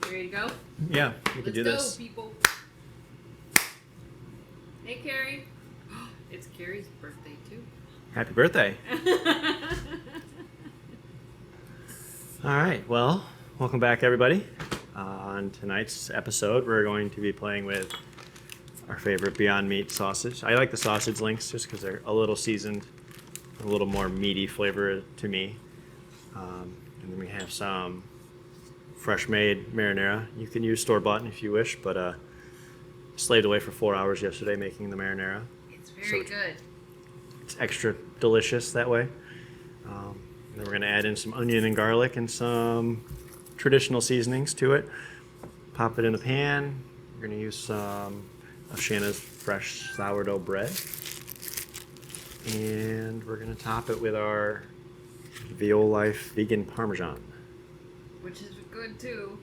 Ready to go? Yeah, we can do this. Let's go, people. Hey, Carrie. It's Carrie's birthday, too. Happy birthday. All right, well, welcome back, everybody. On tonight's episode, we're going to be playing with our favorite Beyond Meat sausage. I like the sausage links just because they're a little seasoned, a little more meaty flavor to me. And then we have some fresh-made marinara. You can use store-bought if you wish, but slaved away for 4 hours yesterday making the marinara. It's very good. It's extra delicious that way. And then we're going to add in some onion and garlic and some traditional seasonings to it. Pop it in a pan. We're going to use some of Shanna's fresh sourdough bread. And we're going to top it with our Violife vegan Parmesan. Which is good, too.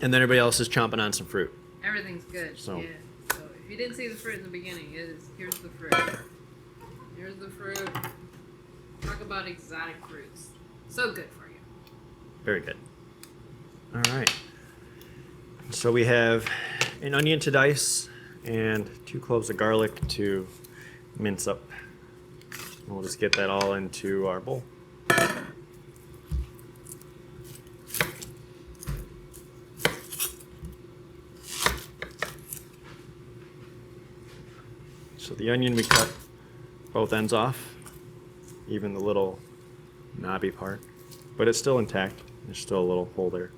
And then everybody else is chomping on some fruit. Everything's good. So. Yeah. So if you didn't see the fruit in the beginning, here's the fruit. Here's the fruit. Talk about exotic fruits. So good for you. Very good. All right. So we have an onion to dice and 2 cloves of garlic to mince up. And we'll just get that all into our bowl. So the onion, we cut both ends off, even the little knobby part, but it's still intact. There's still a little hole there.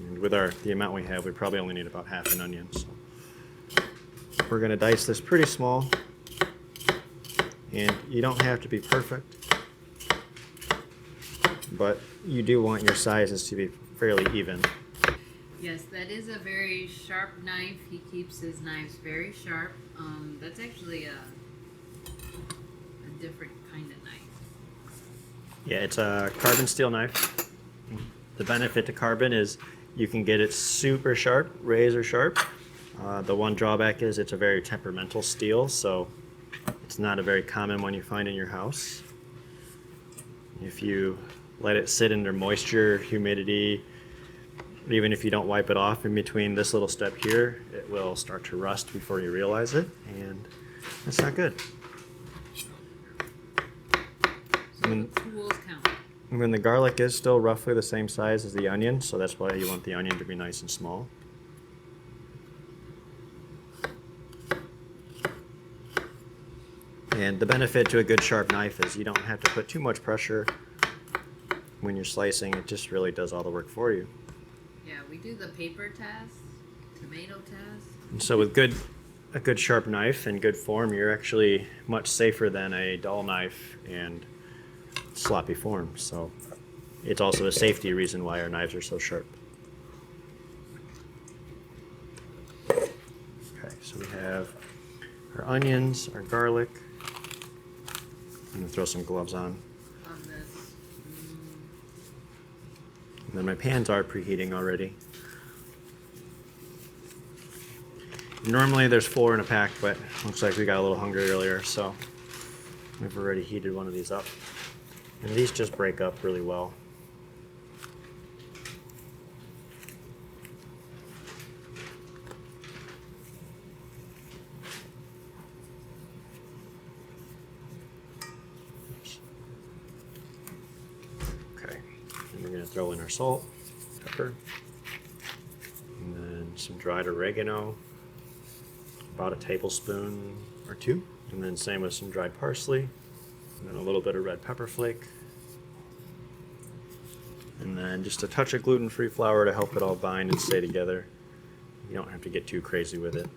And with the amount we have, we probably only need about half an onion. So we're going to dice this pretty small, and you don't have to be perfect, but you do want your sizes to be fairly even. Yes, that is a very sharp knife. He keeps his knives very sharp. That's actually a different kind of knife. Yeah, it's a carbon steel knife. The benefit to carbon is you can get it super sharp, razor sharp. The one drawback is it's a very temperamental steel, so it's not a very common one you find in your house. If you let it sit under moisture, humidity, even if you don't wipe it off in between this little step here, it will start to rust before you realize it, and that's not good. So the tools count. And then the garlic is still roughly the same size as the onion, so that's why you want the onion to be nice and small. And the benefit to a good sharp knife is you don't have to put too much pressure when you're slicing. It just really does all the work for you. Yeah, we do the paper test, tomato test. And so with a good sharp knife and good form, you're actually much safer than a dull knife and sloppy form. So it's also a safety reason why our knives are so sharp. Okay, so we have our onions, our garlic. I'm gonna throw some gloves on. This. And then my pans are preheating already. Normally there's 4 in a pack, but looks like we got a little hungry earlier, so we've already heated one of these up. And these just break up really well. Okay, and we're going to throw in our salt, pepper, and then some dried oregano, about a tablespoon or 2, and then same with some dried parsley, and then a little bit of red pepper flake, and then just a touch of gluten-free flour to help it all bind and stay together. You don't have to get too crazy with it.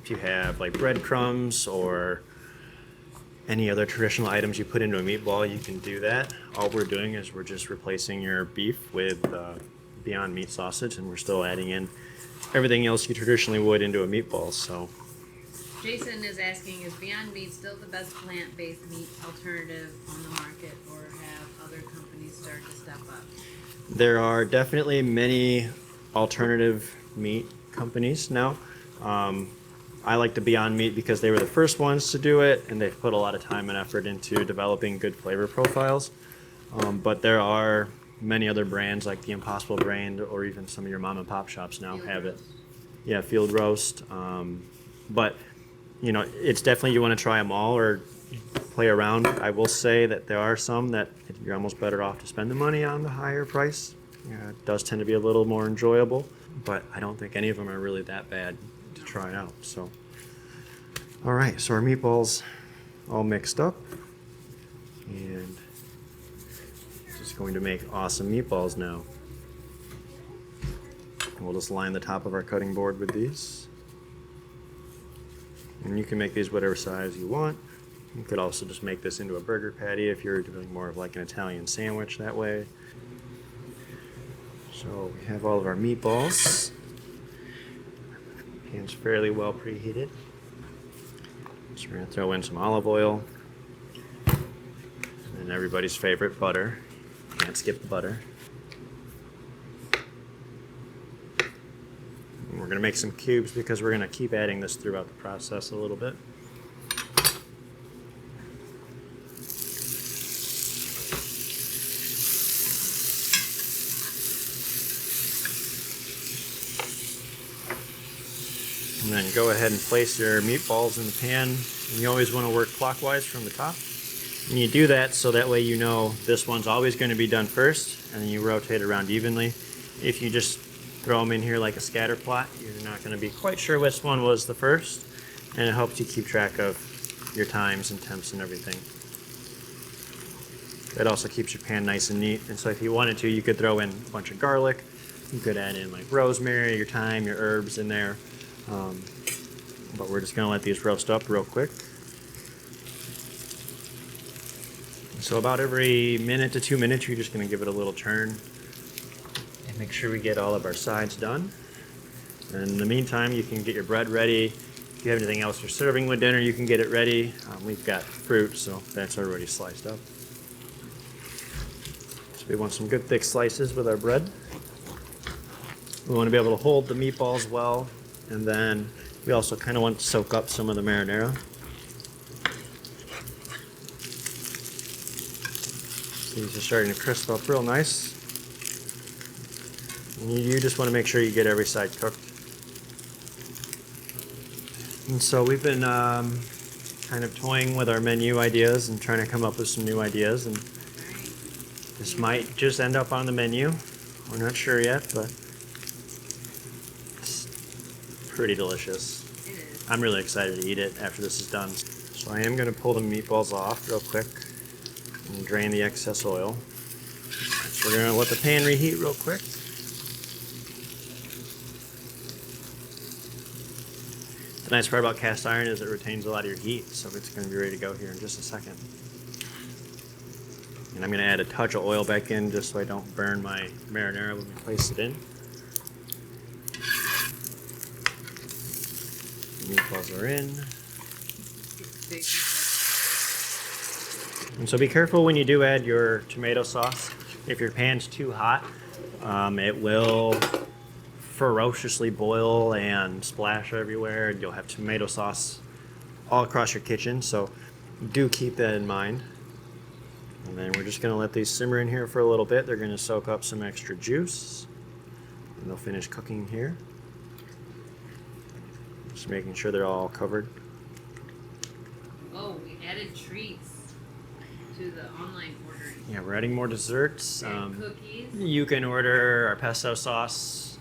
If you have like breadcrumbs or any other traditional items you put into a meatball, you can do that. All we're doing is we're just replacing your beef with Beyond Meat sausage, and we're still adding in everything else you traditionally would into a meatball. So Jason is asking, is Beyond Meat still the best plant-based meat alternative on the market, or have other companies started to step up? there are definitely many alternative meat companies now. I like the Beyond Meat because they were the first ones to do it, and they've put a lot of time and effort into developing good flavor profiles. But there are many other brands like the Impossible brand, or even some of your mom and pop shops now have it. Yeah, Field Roast. But you know, it's definitely, you want to try them all or play around. I will say that there are some that you're almost better off to spend the money on the higher price. Yeah, it does tend to be a little more enjoyable, but I don't think any of them are really that bad to try out. So, all right, so our meatballs all mixed up, and just going to make awesome meatballs now. And we'll just line the top of our cutting board with these. And you can make these whatever size you want. You could also just make this into a burger patty if you're doing more of like an Italian sandwich that way. So we have all of our meatballs. Pan's fairly well preheated. So we're going to throw in some olive oil. And everybody's favorite, butter. Can't skip the butter. And we're going to make some cubes because we're going to keep adding this throughout the process a little bit. And then go ahead and place your meatballs in the pan. And you always want to work clockwise from the top. And you do that so that way you know this one's always going to be done first, and then you rotate around evenly. If you just throw them in here like a scatter plot, you're not going to be quite sure which one was the first, and it helps you keep track of your times and temps and everything. It also keeps your pan nice and neat, and so if you wanted to, you could throw in a bunch of garlic. You could add in like rosemary, your thyme, your herbs in there. But we're just going to let these roast up real quick. So about every minute to 2 minutes, you're just going to give it a little turn and make sure we get all of our sides done. And in the meantime, you can get your bread ready. If you have anything else you're serving with dinner, you can get it ready. We've got fruit, so that's already sliced up. So we want some good thick slices with our bread. We want to be able to hold the meatballs well, and then we also kind of want to soak up some of the marinara. These are starting to crisp up real nice. And you just want to make sure you get every side cooked. And so we've been kind of toying with our menu ideas and trying to come up with some new ideas. And this might just end up on the menu. We're not sure yet, but it's pretty delicious. It is. I'm really excited to eat it after this is done. So I am going to pull the meatballs off real quick and drain the excess oil. So we're going to let the pan reheat real quick. The nice part about cast iron is it retains a lot of your heat, so it's going to be ready to go here in just a second. And I'm going to add a touch of oil back in just so I don't burn my marinara when we place it in. The meatballs are in. And so be careful when you do add your tomato sauce. If your pan's too hot, it will ferociously boil and splash everywhere. You'll have tomato sauce all across your kitchen, so do keep that in mind. And then we're just going to let these simmer in here for a little bit. They're going to soak up some extra juice, and they'll finish cooking here. Just making sure they're all covered. Oh, we added treats to the online ordering. Yeah, we're adding more desserts. Cookies. You can order our pesto sauce,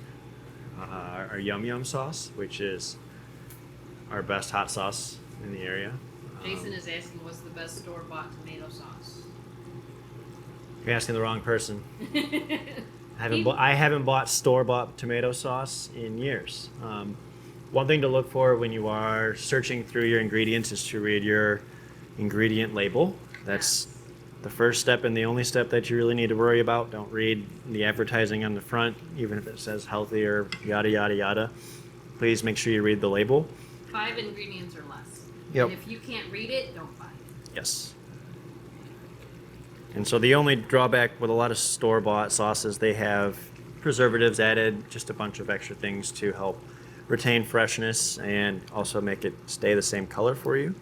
our yum yum sauce, which is our best hot sauce in the area. Jason is asking what's the best store-bought tomato sauce. You're asking the wrong person. I haven't bought store-bought tomato sauce in years. One thing to look for when you are searching through your ingredients is to read your ingredient label. That's the first step and the only step that you really need to worry about. Don't read the advertising on the front, even if it says healthy or yada yada yada. Please make sure you read the label. 5 ingredients or less. Yep. And if you can't read it, don't buy it. Yes. And so the only drawback with a lot of store-bought sauces, they have preservatives added, just a bunch of extra things to help retain freshness and also make it stay the same color for you.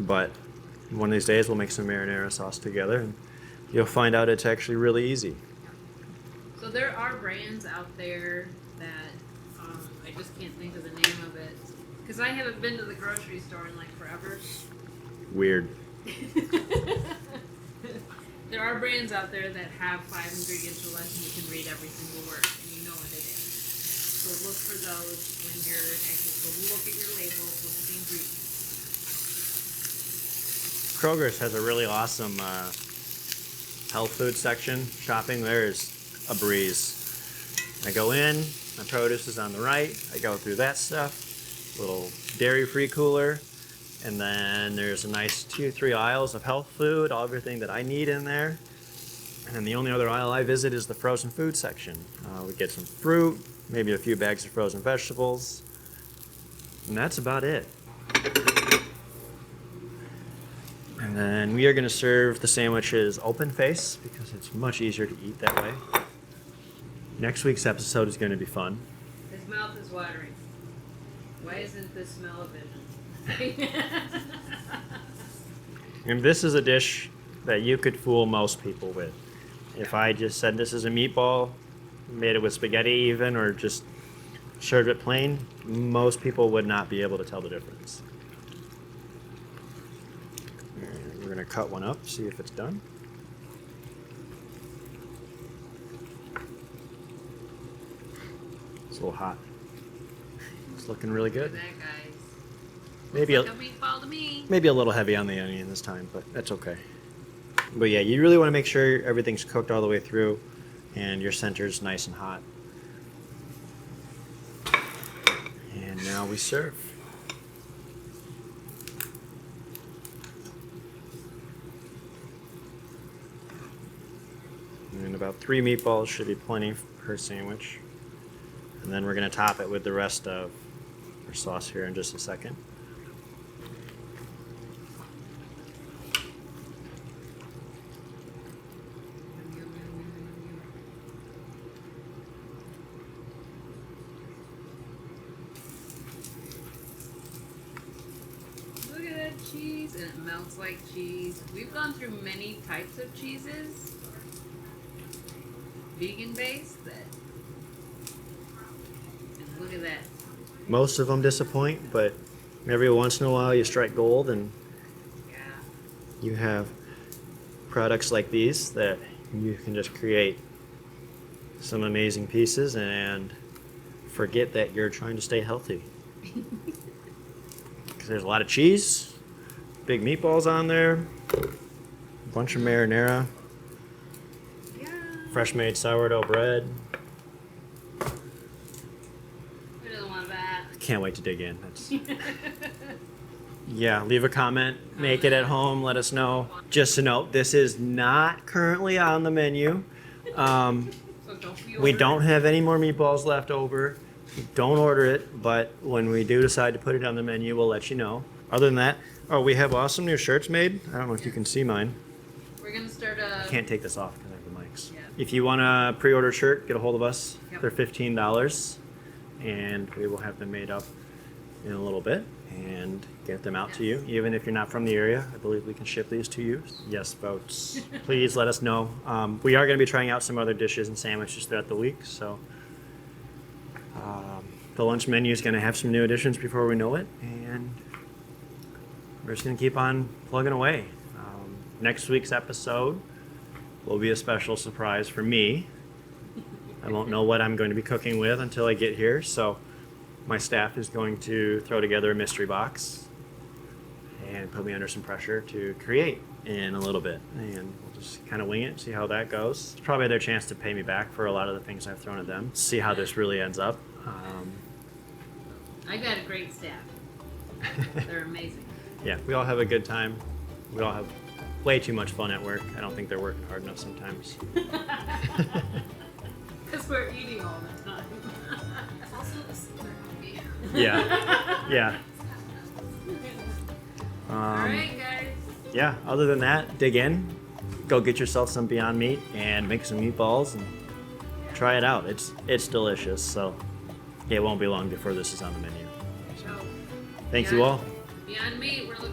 But one of these days we'll make some marinara sauce together and you'll find out it's actually really easy. So there are brands out there that I just can't think of the name of it because I haven't been to the grocery store in like forever. Weird. There are brands out there that have 5 ingredients or less and you can read every single word and you know what it is. So look for those when you're actually, so look at your labels, look at the ingredients. Kroger's has a really awesome health food section. Shopping there is a breeze. I go in, my produce is on the right, I go through that stuff, little dairy-free cooler, and then there's a nice 2-3 aisles of health food, everything that I need in there. And then the only other aisle I visit is the frozen food section. We get some fruit, maybe a few bags of frozen vegetables, and that's about it. And then we are going to serve the sandwiches open face because it's much easier to eat that way. Next week's episode is going to be fun. His mouth is watering. Why isn't this smell a vision? And this is a dish that you could fool most people with. If I just said this is a meatball, made it with spaghetti even, or just served it plain, most people would not be able to tell the difference. And we're going to cut one up, see if it's done. It's a little hot. It's looking really Look good. at that, guys. Maybe Looks like a meatball to me. Maybe a little heavy on the onion this time, but that's okay. But yeah, you really want to make sure everything's cooked all the way through and your center's nice and hot. And now we serve. And about 3 meatballs should be plenty per sandwich. And then we're going to top it with the rest of our sauce here in just a second. Look at that cheese, and it melts like cheese. We've gone through many types of cheeses, vegan based, that. And look at that. Most of them disappoint, but every once in a while you strike gold and Yeah. you have products like these that you can just create some amazing pieces and forget that you're trying to stay healthy. Because there's a lot of cheese, big meatballs on there, a bunch of marinara, Yeah. fresh made sourdough bread. Who doesn't want that? Can't wait to dig in. Yeah, leave a comment, make it at home, let us know. Just to note, this is not currently on the menu. So don't be We ordering. don't have any more meatballs left over. Don't order it, but when we do decide to put it on the menu, we'll let you know. Other than that, oh, we have awesome new shirts made. I don't know if you can see mine. We're gonna start a. Can't take this off because I have the mics. Yeah. If you want a pre-order shirt, get a hold of us. Yep. They're $15, and we will have them made up in a little bit and get them out to you. Even if you're not from the area, I believe we can ship these to you. Yes, folks. Please let us know. We are going to be trying out some other dishes and sandwiches throughout the week, so the lunch menu is going to have some new additions before we know it, and we're just going to keep on plugging away. Next week's episode will be a special surprise for me. I won't know what I'm going to be cooking with until I get here, so my staff is going to throw together a mystery box and put me under some pressure to create in a little bit, and we'll just kind of wing it, see how that goes. It's probably their chance to pay me back for a lot of the things I've thrown at them, see how this really ends up. I got a great staff. They're amazing. Yeah, we all have a good time. We all have way too much fun at work. I don't think they're working hard enough sometimes. Because we're eating all the time. It's also a super movie. Yeah, yeah. Alright, guys. Yeah, other than that, dig in, go get yourself some Beyond Meat and make some meatballs and try it out. It's delicious, so it won't be long before this is on the menu. So, Thank you all. Beyond Meat, we're looking